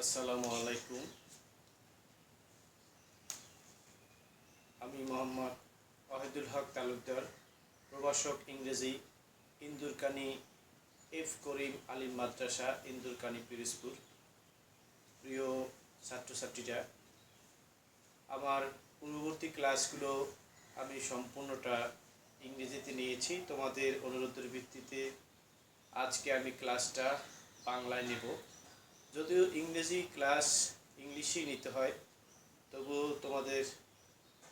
আসসালামু আলাইকুম। আমি মোহাম্মদ ওয়াহিদুল হক তালুকদার, প্রভাষক ইংরেজি, ইন্দুরকানী এফ করিম আলিম মাদ্রাসা, ইন্দুরকানী পিরোজপুর। প্রিয় ছাত্রছাত্রীরা, আমার পূর্ববর্তী ক্লাসগুলো আমি সম্পূর্ণটা ইংরেজিতে নিয়েছি। তোমাদের অনুরোধের ভিত্তিতে আজকে আমি ক্লাসটা বাংলায় নেব। যদিও ইংরেজি ক্লাস ইংলিশেই নিতে হয়, তবুও তোমাদের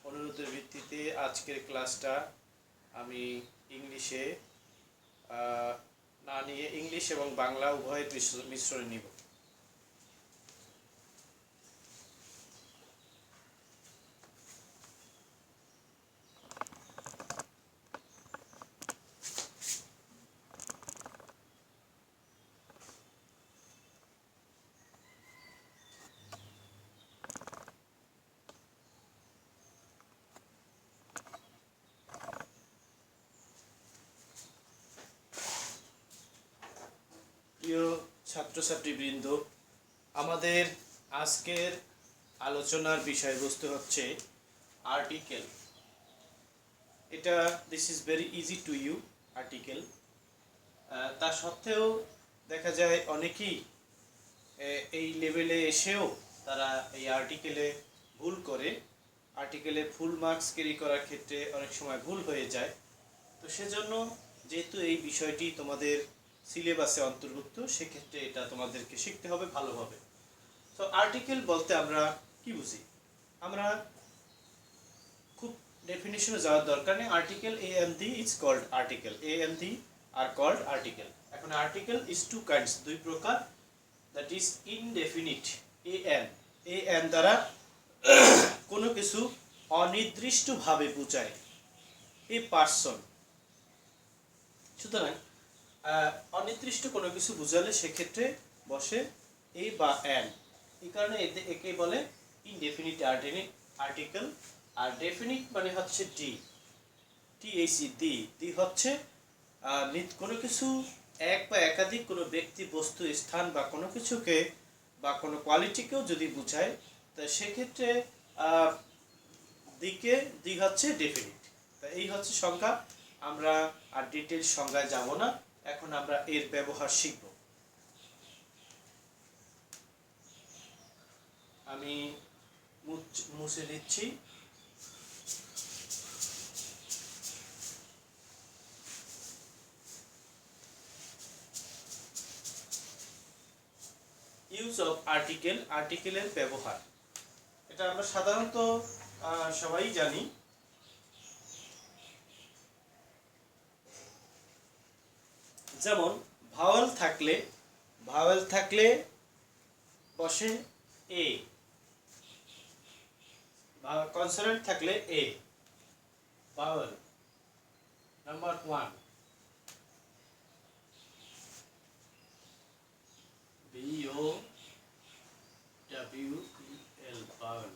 অনুরোধের ভিত্তিতে আজকের ক্লাসটা আমি ইংলিশে না নিয়ে ইংলিশ এবং বাংলা উভয়ের মিশ্রণে নিব। প্রিয় ছাত্রছাত্রীবৃন্দ, আমাদের আজকের আলোচনার বিষয়বস্তু হচ্ছে article. This is very easy to you article. তা সত্ত্বেও দেখা যায় অনেকেই এই লেভেলে এসেও তারা এই আর্টিকেলে ভুল করে। আর্টিকেলে ফুল মার্কস ক্যারি করার ক্ষেত্রে অনেক সময় ভুল হয়ে যায়। তো সেজন্য যেহেতু এই বিষয়টি তোমাদের সিলেবাসে অন্তর্ভুক্ত, সেক্ষেত্রে এটা তোমাদেরকে শিখতে হবে ভালোভাবে। তো আর্টিকেল বলতে আমরা কি বুঝি? আমরা খুব ডেফিনিশনে যাওয়ার দরকার নেই। Article a and the is called article. A and the are called article. এখন আর্টিকেল ইজ টু কাইন্ডস, দুই প্রকার। That is indefinite a an দ্বারা কোনো কিছু অনির্দিষ্টভাবে বোঝায়, এ পার্সন। সুতরাং অনির্দিষ্ট কোনো কিছু বোঝালে সেক্ষেত্রে বসে এ বা এন। এই কারণে একে বলে ইনডেফিনিট আর্টিকেল। আর ডেফিনিট মানে হচ্ছে ডি হচ্ছে কোনো কিছু এক বা একাধিক কোনো ব্যক্তি, বস্তু, স্থান বা কোনো কিছুকে বা কোনো কোয়ালিটিকেও যদি বোঝায়, তা সেক্ষেত্রে দি হচ্ছে ডেফিনিট। তা এই হচ্ছে সংজ্ঞা। আমরা আর ডিটেইলস সংজ্ঞায় যাব না, এখন আমরা এর ব্যবহার শিখব। আমি মুছে দিচ্ছি। ইউজ অফ আর্টিকেল, আর্টিকেলের ব্যবহার। এটা আমরা সাধারণত সবাই জানি। যেমন ভাওয়েল থাকলে বসে এ, কনসোনেন্ট থাকলে a. Vowel number 1, VOWEL, vowel,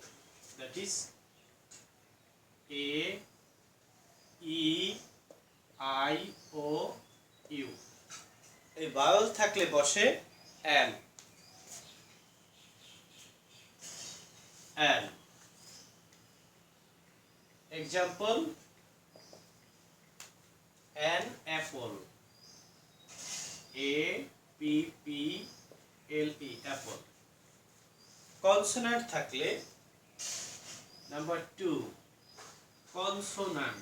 that is A, E, I, O, U। এই ভাওয়েল থাকলে বসে L। Example, an apple, APPLE, apple। Consonant থাকলে নাম্বার 2, কনসোন্যান্ট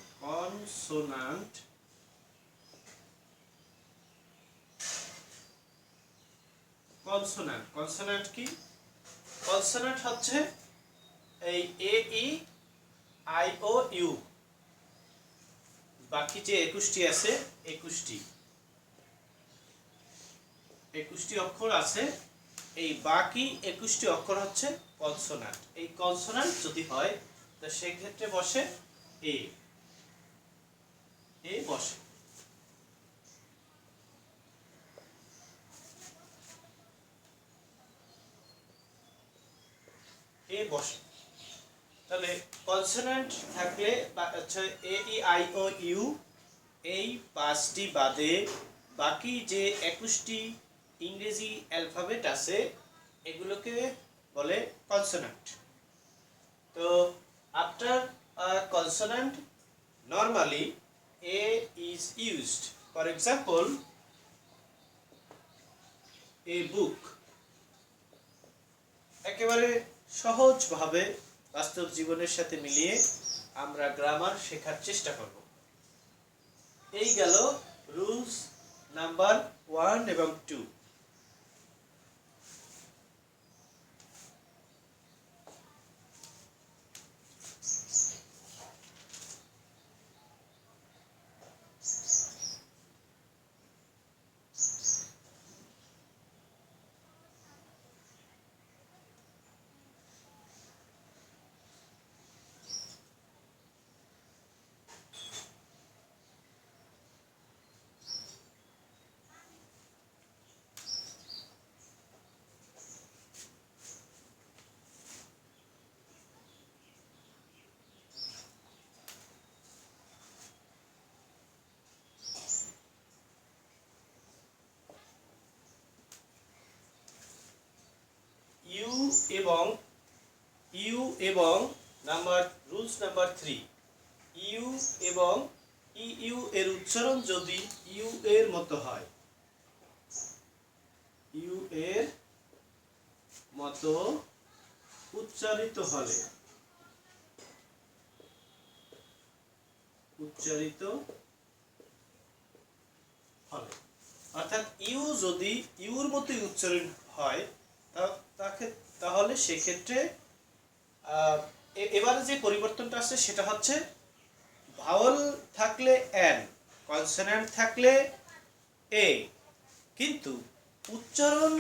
কি? কনসোন্যান্ট হচ্ছে এই এ, ই, আই, ও, ইউ। বাকি যে 21টি আছে, 21টি অক্ষর আছে, এই বাকি 21টি অক্ষর হচ্ছে কনসোন্যান্ট। এই কনসোন্যান্ট যদি হয়, তো সেই ক্ষেত্রে বসে এ বসে। তাহলে কনসোন্যান্ট থাকলে আচ্ছা এ, ই, আই, ও, ইউ, এই 5টি বাদে বাকি যে 21টি ইংরেজি অ্যালফাবেট আছে, এগুলোকে বলে কনসোনেন্ট। তো after consonant normally a is used. For example, a book. একেবারে সহজভাবে বাস্তব জীবনের সাথে মিলিয়ে আমরা গ্রামার শেখার চেষ্টা করব। এই গেল রুলস নাম্বার 1 এবং 2। ইউ এবং রুলস নাম্বার 3, ইউ এবং ইউ এর উচ্চারণ যদি ইউ এর মতো হয়, ইউ এর মতো উচ্চারিত হলে, অর্থাৎ ইউ যদি ইউর মতোই উচ্চারণ হয় তাহলে সেক্ষেত্রে এবারে যে পরিবর্তনটা আসছে সেটা হচ্ছে ভাওয়াল থাকলে এন, কনসোনেন্ট থাকলে এ, কিন্তু উচ্চারণ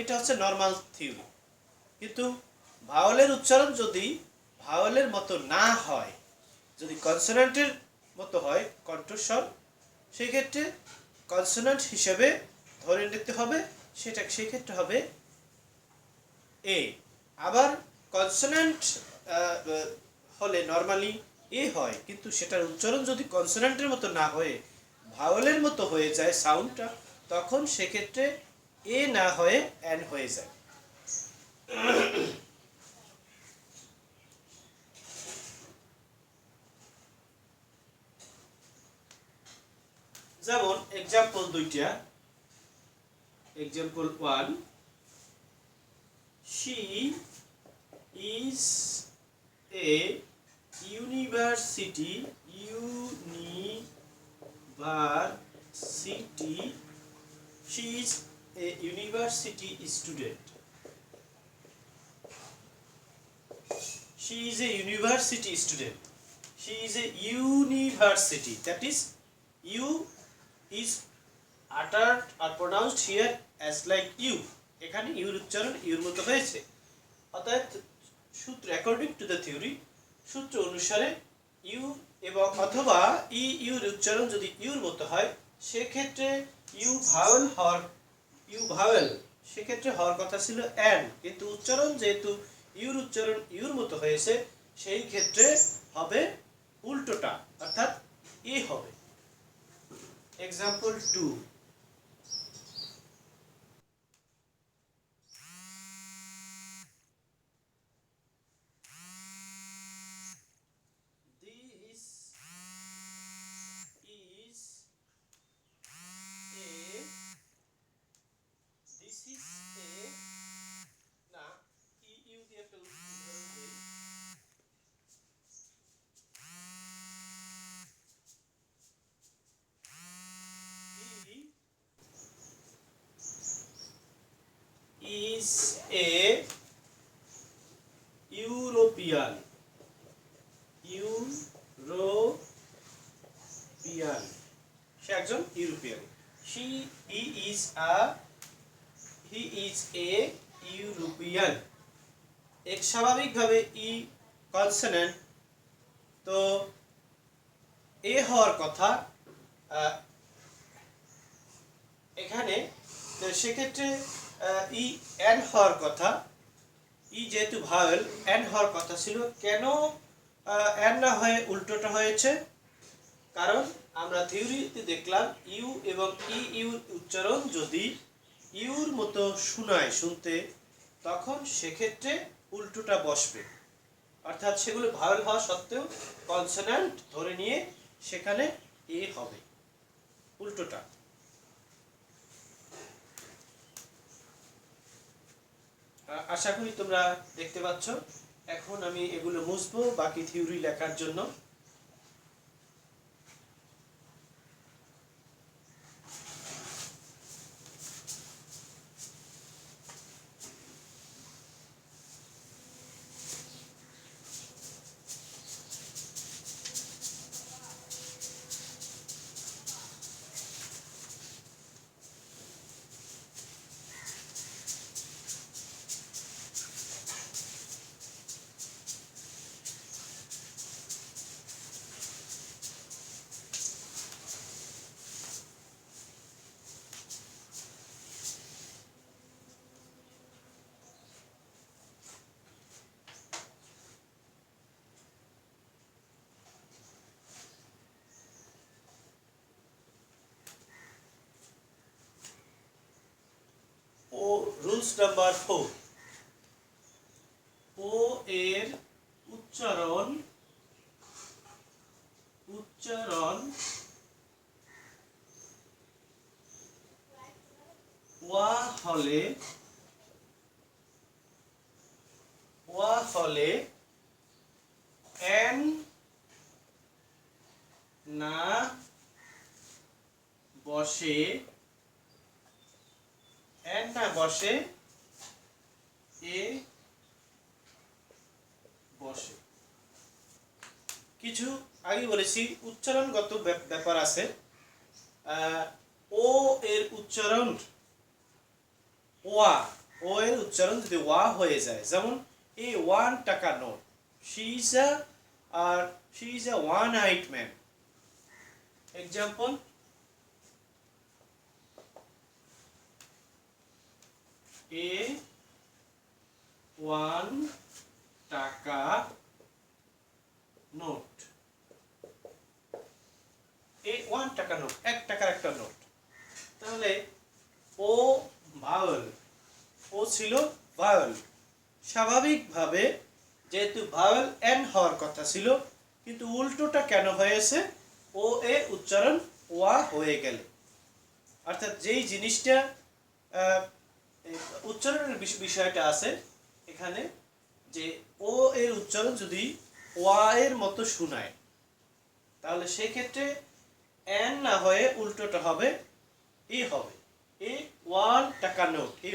এটা হচ্ছে নর্মাল থিওরি। কিন্তু ভাওয়ালের উচ্চারণ যদি ভাওয়ালের মতো না হয়, যদি কনসোনেন্টের মতো হয় কণ্ঠস্বর, সেই ক্ষেত্রে কনসোনেন্ট হিসেবে ধরে নিতে হবে, সেটা সেক্ষেত্রে হবে এ। আবার কনসোনেন্ট হলে নর্মালি এ হয়, কিন্তু সেটার উচ্চারণ যদি কনসোনেন্টের মতো না হয়ে ভাওয়ালের মতো হয়ে যায় সাউন্ডটা, তখন সেক্ষেত্রে এ না হয়ে এন হয়ে যায়। যেমন এক্সাম্পল দুইটা। Example 1, she is a university she is a university student. She is a university student. She is a university. That is, you is uttered or pronounced here as like you. এখানে your উচ্চারণ your মতো হয়েছে। অর্থাৎ সূত্র according to the theory, সূত্র অনুসারে you এবং অথবা ইউর উচ্চারণ যদি ইউর মতো হয়, সেক্ষেত্রে ইউ ভাওয়েল সেক্ষেত্রে হওয়ার কথা ছিল অ্যান, কিন্তু উচ্চারণ যেহেতু ইউর উচ্চারণ ইউর মতো হয়েছে, সেই ক্ষেত্রে হবে উল্টোটা, অর্থাৎ এ হবে। Example 2, is a European. সে একজন European. he is a European. এক স্বাভাবিকভাবে ই কনসোনেন্ট, তো এ হওয়ার কথা এখানে, তো সেক্ষেত্রে ই এন হওয়ার কথা, ই যেহেতু ভাওয়েল এন হওয়ার কথা ছিল। কেন এন না হয়ে উল্টোটা হয়েছে? কারণ আমরা থিওরিতে দেখলাম ইউ এবং ইউর উচ্চারণ যদি ইউর মতো শুনতে, তখন সেক্ষেত্রে উল্টোটা বসবে, অর্থাৎ সেগুলো ভাওয়েল হওয়া সত্ত্বেও কনসোন্যান্ট ধরে নিয়ে সেখানে এ হবে, উল্টোটা। আশা করি তোমরা দেখতে পাচ্ছ। এখন আমি এগুলো মুছবো বাকি থিওরি লেখার জন্য। ও রুলস নাম্বার 4, ও এর উচ্চারণ ওয়া হলে এন না বসে এ বসে। কিছু আগে বলেছি উচ্চারণগত ব্যাপার আছে। ও এর উচ্চারণ ও এর উচ্চারণ যদি ওয়া হয়ে যায়, যেমন এই 1 টাকা note, she is a one eyed man. Example, a 1 টাকা নোট, এই 1 টাকা নোট, 1 টাকার একটা নোট। তাহলে ও ভাওয়েল, ও ছিল ভাওয়েল, স্বাভাবিকভাবে যেহেতু ভাওয়েল এন হওয়ার কথা ছিল, কিন্তু উল্টোটা কেন হয়েছে, ও এর উচ্চারণ ওয়া হয়ে গেল। অর্থাৎ যেই জিনিসটা উচ্চারণের বিষয়টা আছে এখানে, যে ও এর উচ্চারণ যদি ওয়া এর মতো শোনায়, তাহলে সেক্ষেত্রে এন না হয়ে উল্টোটা হবে এ হবে। এ 1 টাকা নোট, এ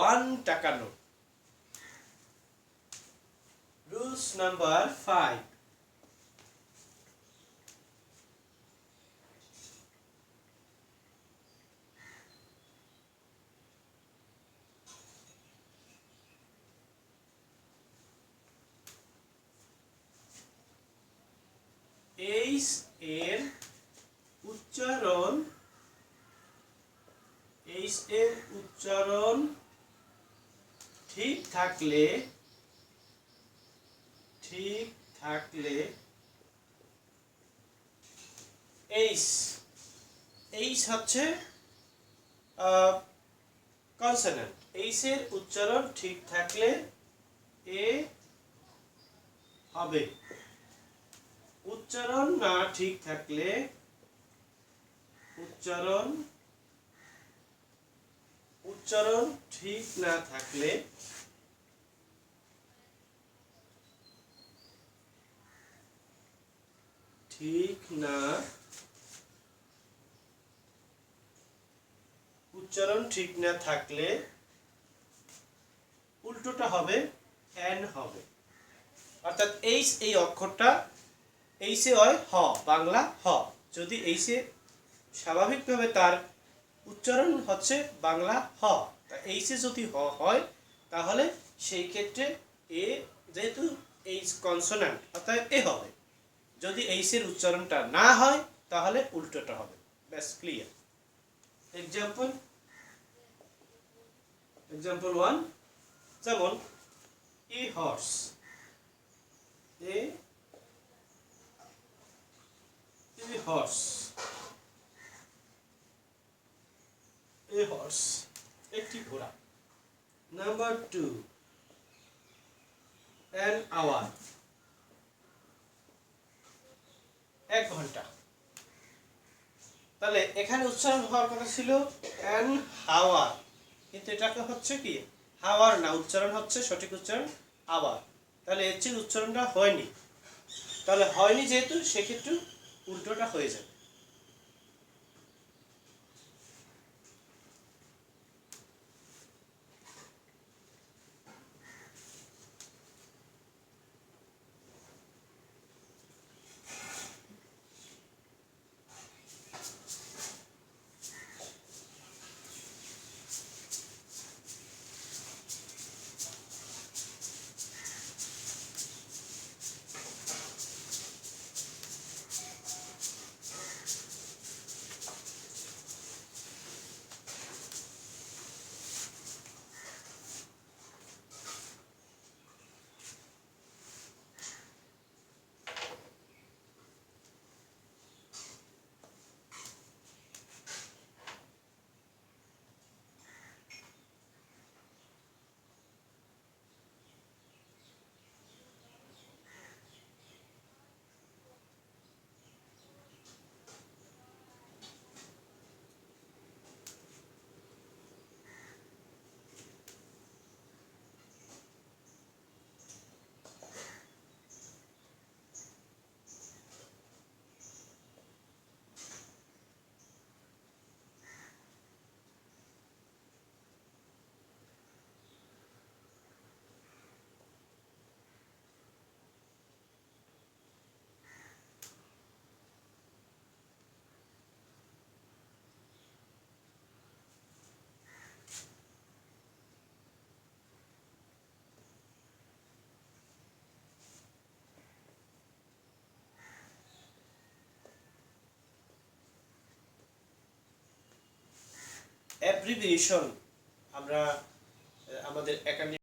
1 টাকা নোট। রুলস নাম্বার 5, এইচ এর উচ্চারণ ঠিক থাকলে এইচ হচ্ছে কনসোন্যান্ট, এইচ এর উচ্চারণ ঠিক থাকলে এ হবে, উচ্চারণ না ঠিক থাকলে উচ্চারণ ঠিক না থাকলে উল্টোটা হবে এন হবে। অর্থাৎ এইচ, এই অক্ষরটা এইচে হয় হ, বাংলা হ। যদি এইচে স্বাভাবিকভাবে তার উচ্চারণ হচ্ছে বাংলা হ, তা এইচে যদি হ হয় তাহলে সেই ক্ষেত্রে এ, যেহেতু এইচ কনসোন্যান্ট, অর্থাৎ এ হবে। যদি এইচের উচ্চারণটা না হয় তাহলে উল্টোটা হবে। ব্যাস, ক্লিয়ার। এক্সাম্পল 1, যেমন এ হর্স, একটি ঘোড়া। নাম্বার 2 an hour 1 ঘন্টা। তাহলে এখানে উচ্চারণ হওয়ার কথা ছিল an hour, কিন্তু এটাকে হচ্ছে কি হাওয়ার না, উচ্চারণ হচ্ছে সঠিক উচ্চারণ আওয়ার। তাহলে এর চেয়ে উচ্চারণটা হয়নি, তাহলে হয়নি যেহেতু সেক্ষেত্রে উল্টোটা হয়ে যাবে। অ্যাব্রিভিয়েশন আমরা আমাদের একাডেমি